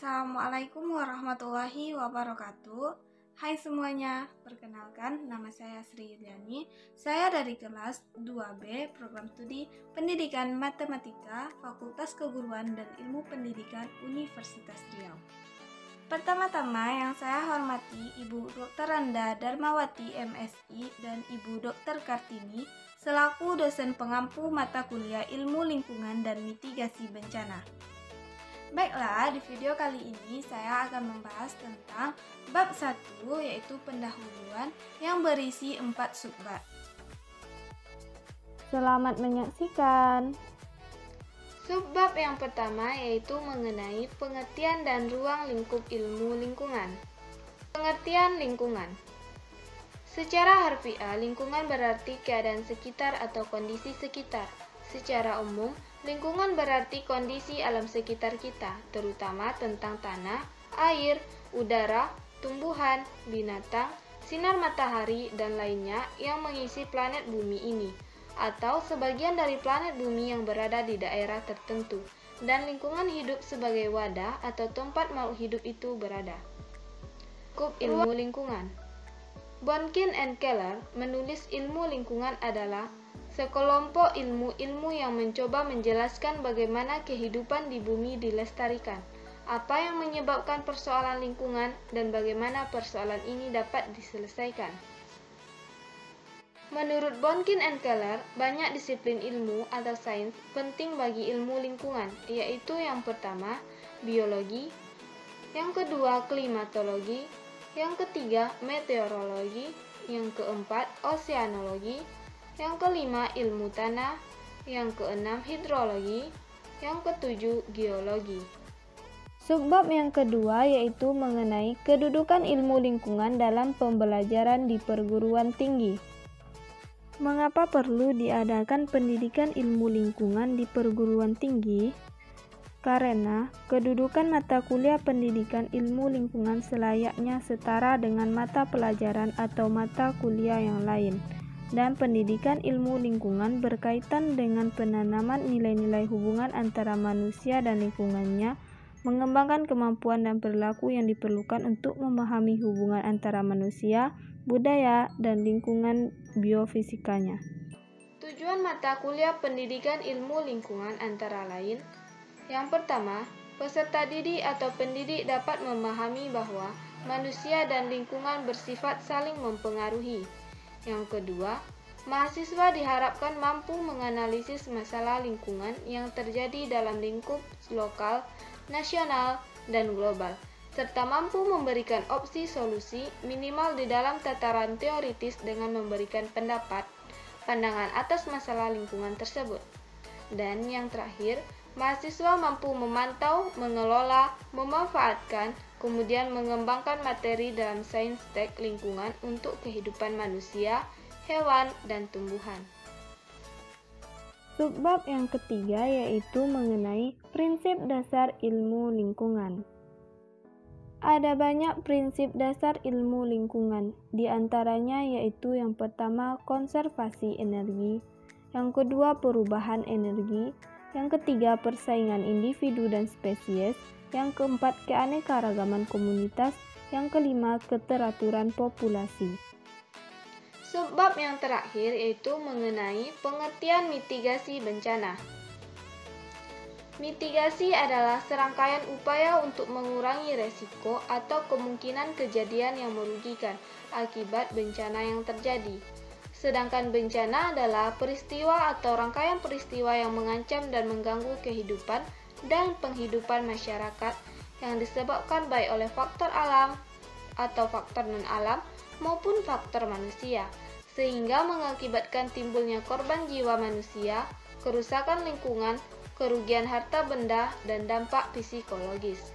Assalamualaikum warahmatullahi wabarakatuh. Hai semuanya, perkenalkan nama saya Sri Yuliani. Saya dari kelas 2B Program Studi Pendidikan Matematika Fakultas Keguruan dan Ilmu Pendidikan Universitas Riau. Pertama-tama yang saya hormati Ibu Dr. Randa Darmawati MSI dan Ibu Dr. Kartini selaku dosen pengampu mata kuliah Ilmu Lingkungan dan Mitigasi Bencana. Baiklah, di video kali ini saya akan membahas tentang bab 1 yaitu pendahuluan yang berisi 4 subbab. Selamat menyaksikan. Subbab yang pertama yaitu mengenai pengertian dan ruang lingkup ilmu lingkungan. Pengertian lingkungan. Secara harfiah, lingkungan berarti keadaan sekitar atau kondisi sekitar. Secara umum, lingkungan berarti kondisi alam sekitar kita, terutama tentang tanah, air, udara, tumbuhan, binatang, sinar matahari, dan lainnya yang mengisi planet bumi ini, atau sebagian dari planet bumi yang berada di daerah tertentu, dan lingkungan hidup sebagai wadah atau tempat makhluk hidup itu berada. Lingkup ilmu lingkungan. Bonkin and Keller menulis ilmu lingkungan adalah sekelompok ilmu-ilmu yang mencoba menjelaskan bagaimana kehidupan di bumi dilestarikan, apa yang menyebabkan persoalan lingkungan, dan bagaimana persoalan ini dapat diselesaikan. Menurut Bonkin and Keller, banyak disiplin ilmu atau sains penting bagi ilmu lingkungan, yaitu yang pertama, biologi, yang kedua, klimatologi, yang ketiga, meteorologi, yang keempat, oseanologi, yang kelima, ilmu tanah, yang keenam, hidrologi, yang ketujuh, geologi. Subbab yang kedua yaitu mengenai kedudukan ilmu lingkungan dalam pembelajaran di perguruan tinggi. Mengapa perlu diadakan pendidikan ilmu lingkungan di perguruan tinggi? Karena kedudukan mata kuliah pendidikan ilmu lingkungan selayaknya setara dengan mata pelajaran atau mata kuliah yang lain. Dan pendidikan ilmu lingkungan berkaitan dengan penanaman nilai-nilai hubungan antara manusia dan lingkungannya, mengembangkan kemampuan dan perilaku yang diperlukan untuk memahami hubungan antara manusia, budaya, dan lingkungan biofisikanya. Tujuan mata kuliah pendidikan ilmu lingkungan antara lain: yang pertama, peserta didik atau pendidik dapat memahami bahwa manusia dan lingkungan bersifat saling mempengaruhi. Yang kedua, mahasiswa diharapkan mampu menganalisis masalah lingkungan yang terjadi dalam lingkup lokal, nasional, dan global, serta mampu memberikan opsi solusi minimal di dalam tataran teoritis dengan memberikan pandangan atas masalah lingkungan tersebut. Dan yang terakhir, mahasiswa mampu memantau, mengelola, memanfaatkan, kemudian mengembangkan materi dalam sains tek lingkungan untuk kehidupan manusia, hewan, dan tumbuhan. Subbab yang ketiga yaitu mengenai prinsip dasar ilmu lingkungan. Ada banyak prinsip dasar ilmu lingkungan, di antaranya yaitu yang pertama konservasi energi, yang kedua perubahan energi, yang ketiga persaingan individu dan spesies, yang keempat keanekaragaman komunitas, yang kelima keteraturan populasi. Subbab yang terakhir yaitu mengenai pengertian mitigasi bencana. Mitigasi adalah serangkaian upaya untuk mengurangi resiko atau kemungkinan kejadian yang merugikan akibat bencana yang terjadi. Sedangkan bencana adalah peristiwa atau rangkaian peristiwa yang mengancam dan mengganggu kehidupan dan penghidupan masyarakat yang disebabkan baik oleh faktor alam atau faktor non-alam maupun faktor manusia, sehingga mengakibatkan timbulnya korban jiwa manusia, kerusakan lingkungan, kerugian harta benda, dan dampak psikologis.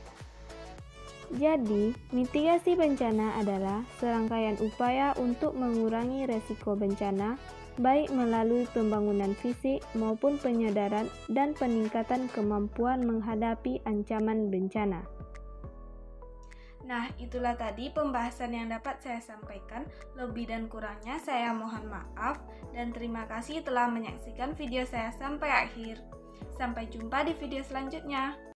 Jadi, mitigasi bencana adalah serangkaian upaya untuk mengurangi resiko bencana, baik melalui pembangunan fisik maupun penyadaran dan peningkatan kemampuan menghadapi ancaman bencana. Nah, itulah tadi pembahasan yang dapat saya sampaikan. Lebih dan kurangnya saya mohon maaf dan terima kasih telah menyaksikan video saya sampai akhir. Sampai jumpa di video selanjutnya.